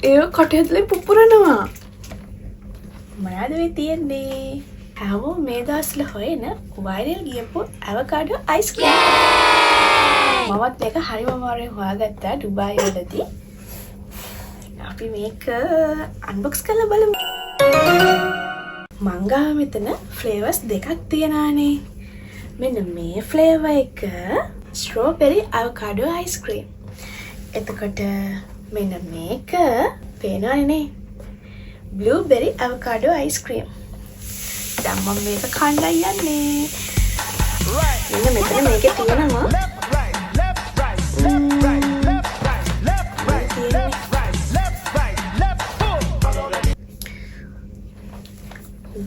ඒ කටේ ඇතුලේ පුපුරනවා. මොනවද මේ තියෙන්නේ? හැමෝම මේ දවස්වල හොයන වයිරල් ගියපු අවකාඩෝ අයිස්ක්‍රීම්. මමත් මේක හරිම අමාරුවෙන් හොයාගත්තා ඩුබායි වලදී. අපි මේක අන්බොක්ස් කරලා බලමු. මං ගාව මෙතන ෆ්ලේවර්ස් දෙකක් තියෙනවානේ. මෙන්න මේ ෆ්ලේවර් එක ස්ට්‍රෝබෙරි අවකාඩෝ අයිස්ක්‍රීම්. එතකොට මෙන්න මේක පේනවනේ බ්ලූබෙරි අවකාඩෝ අයිස්ක්‍රීම්. දැන් මම මේක කන්නයි යන්නේ. මෙන්න මෙතන මේකේ තියෙනවා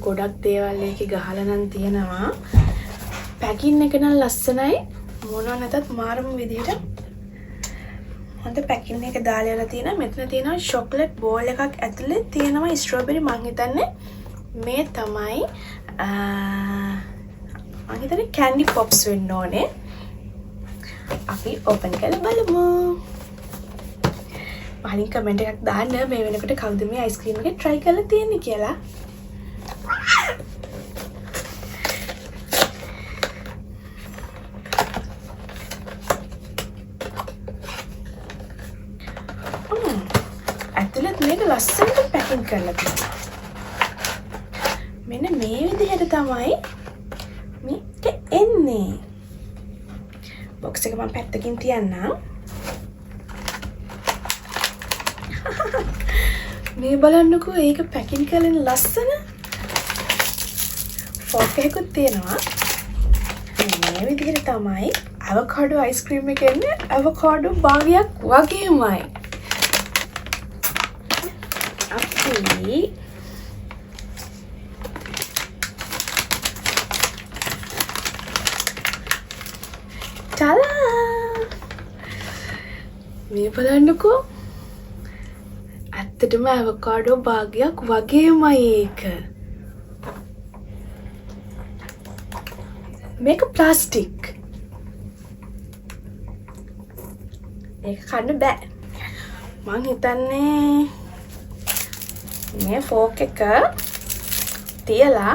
ගොඩක් දේවල් එකේ ගහලා නම් තියෙනවා. පැකින් එක නම් ලස්සනයි. මොනවා නැතත් මාරම විදිහට හොඳ පැකින් එක දාලා යලා තියෙනවා. මෙතන තියෙනවා චොක්ලට් බෝල් එකක් ඇතුලේ තියෙනවා ස්ට්‍රෝබෙරි. මං හිතන්නේ මේ තමයි මං හිතන්නේ කැන්ඩි පොප්ස් වෙන්න ඕනේ. අපි ඕපන් කරලා බලමු. වලින් කමෙන්ට් එකක් දාන්න මේ වෙනකොට කවුද මේ අයිස්ක්‍රීම් එක try කරලා තියෙන්නේ කියලා. ඇතුළත් මේක ලස්සනට පැකින් කරලා තියෙනවා. මෙන්න මේ විදිහට තමයි මේක එන්නේ. බොක්ස් එක මම පැත්තකින් තියන්නම්. මේ බලන්නකෝ ඒක පැකින් කරලා ලස්සන. ෆෝක් එකකුත් තියෙනවා. මේ විදිහට තමයි අවකාඩෝ අයිස්ක්‍රීම් එක එන්නේ. අවකාඩෝ භාගයක් වගේමයි. අපි ටලා මේ බලන්නකෝ ඇත්තටම අවකාඩෝ භාගයක් වගේමයි ඒක. මේක ප්ලාස්ටික්. ඒක කන්න බෑ. මං හිතන්නේ මේ ෆෝක් එක තියලා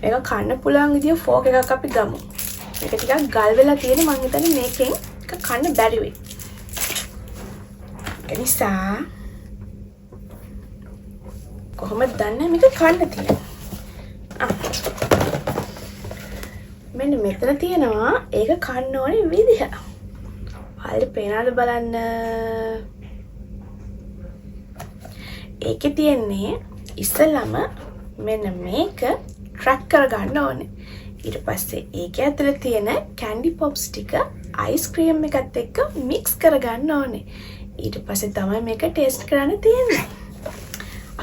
මේක කන්න පුළුවන් විදිය ෆෝක් එකක් අපි ගමු. මේක ටිකක් ගල් වෙලා තියෙන. මං හිතන්නේ මේකෙන් එක කන්න බැරි වෙයි. ඒ නිසා කොහොමද දන්නේ මේක කන්න තියෙන්නේ? මෙන්න මෙතන තියෙනවා ඒක කන්න ඕනේ විදිහ. හරියට පේනවද බලන්න. ඒකේ තියෙන්නේ ඉස්සෙල්ලාම මෙන්න මේක ට්‍රැක් කරගන්න ඕනේ. ඊට පස්සේ ඒකේ ඇතුලේ තියෙන කැන්ඩි පොප්ස් ටික අයිස්ක්‍රීම් එකත් එක්ක මික්ස් කරගන්න ඕනේ. ඊට පස්සේ තමයි මේක ටේස්ට් කරන්න තියෙන්නේ.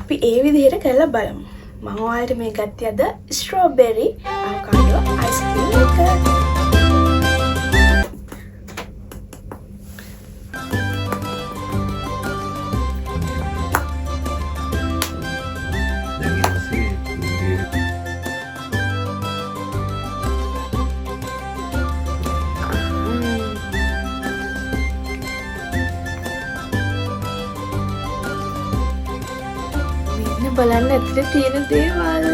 අපි ඒ විදිහට කරලා බලමු. මම ඔයාලට මේ ගත්තේ අද ස්ට්‍රෝබෙරි අවකාඩෝ අයිස්ක්‍රීම් එක. බලන්න ඇතුලේ තියෙන දේවල්.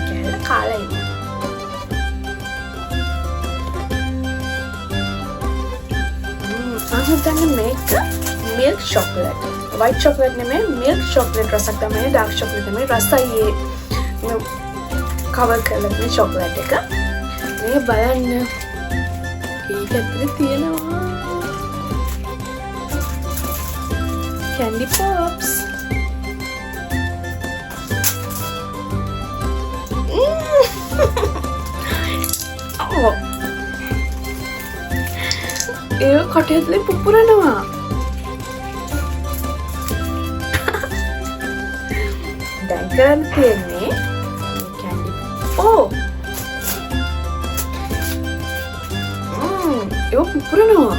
කැල කාලා ඉන්න. අහන්න මේක මිල්ක් චොක්ලට්. වයිට් චොක්ලට් නෙමෙයි මිල්ක් චොක්ලට් රසක් තමයි. ඩාර්ක් චොක්ලට් නෙමෙයි රසයි ඒ කවර් කරලා තියෙන චොක්ලට් එක. මේ බලන්න. ඒක ඇතුලේ තියෙනවා candy pops. Oh. ඒ කටේ ඇතුලේ පුපුරනවා. දැන් කරන්න තියෙන්නේ candy. Oh. ඒක පුපුරනවා.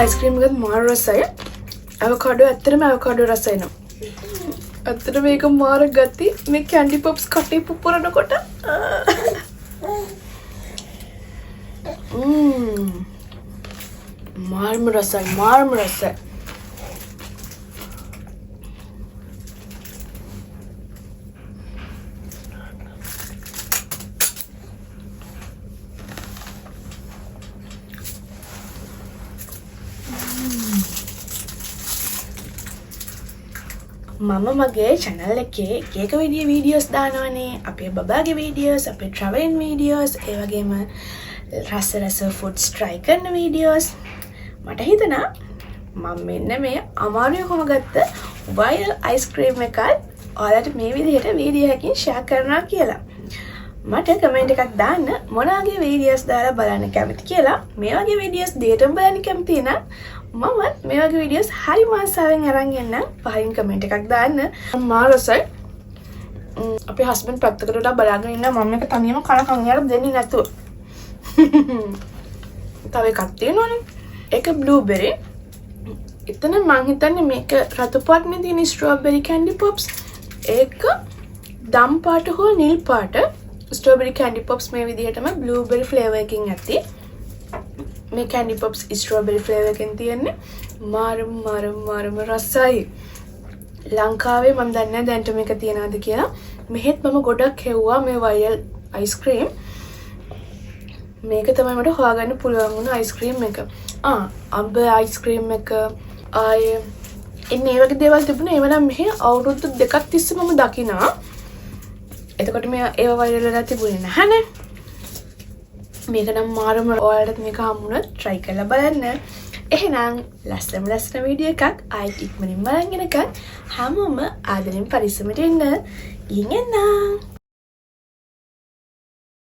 අයිස්ක්‍රීම් එකත් මාර රසයි. අවකාඩෝ ඇත්තටම අවකාඩෝ රස එනවා. ඇත්තට මේක මාර ගති මේ කැන්ඩි පොප්ස් කටේ පුපුරනකොට. මාර්ම රසයි. මම මගේ channel එකේ එක වීඩියෝස් දානවනේ. අපේ බබාගේ වීඩියෝස්, අපේ traveling වීඩියෝස්, ඒ වගේම රස ෆුඩ්ස් try කරන වීඩියෝස්. මට හිතුණා මම මෙන්න මේ අමාරුවෙන් හොයාගත්ත viral ice cream එකත් ඔයාලට මේ විදිහට වීඩියෝ එකකින් share කරනවා කියලා. මට කමෙන්ට් එකක් දාන්න මොන වගේ වීඩියෝස් දාලා බලන්න කැමති කියලා. මේ වගේ වීඩියෝස් දිගටම බලන්න කැමති නම් මම මේ වගේ වීඩියෝස් හරි මාසාවෙන් අරන් එන්න. පහින් කමෙන්ට් එකක් දාන්න. මාරසයි. අපේ හස්බන්ඩ් පැත්තකට බලාගෙන ඉන්න මම එක තනියම කන යාර දෙන්නේ නැතුව. තව එකක් තියෙනවනේ. ඒක බ්ලූබෙරි. එතන මං හිතන්නේ මේක රතු පාටනේ තියෙන ස්ට්‍රෝබෙරි කැන්ඩි පොප්ස්. ඒක දම් පාට හෝ නිල් පාට ස්ට්‍රෝබෙරි කැන්ඩි පොප්ස් මේ විදිහටම බ්ලූබෙරි ෆ්ලේවර් එකකින් ඇති. මේ කැන්ඩි පොප්ස් ස්ට්‍රෝබෙරි ෆ්ලේවර් එකෙන් තියෙන්නේ මාරම රසයි. ලංකාවේ මම දන්නේ නැහැ දැන්ට මේක තියනවද කියලා. මෙහෙත් මම ගොඩක් හෙව්වා මේ වයල් අයිස්ක්‍රීම්. මේක තමයි මට හොයාගන්න පුළුවන් වුණ අයිස්ක්‍රීම් එක. අඹ අයිස්ක්‍රීම් එක ආයේ ඉන්නේ ඒ වගේ දේවල් තිබුණා. ඒව නම් මෙහෙ අවුරුදු 2ක් තිස්සේ මම දකිනා. එතකොට මේ ඒව වයල් වෙලා තිබුණේ නැහනේ. මේක නම් මාරම ඔයාලට මේක හම්බුනොත් try කරලා බලන්න. එහෙනම් ලස්සන වීඩියෝ එකක් ආයෙත් ඉක්මනින් බලන්න එකක් හැමෝම ආදරෙන් පරිස්සමට ඉන්න. ඉන්නවා.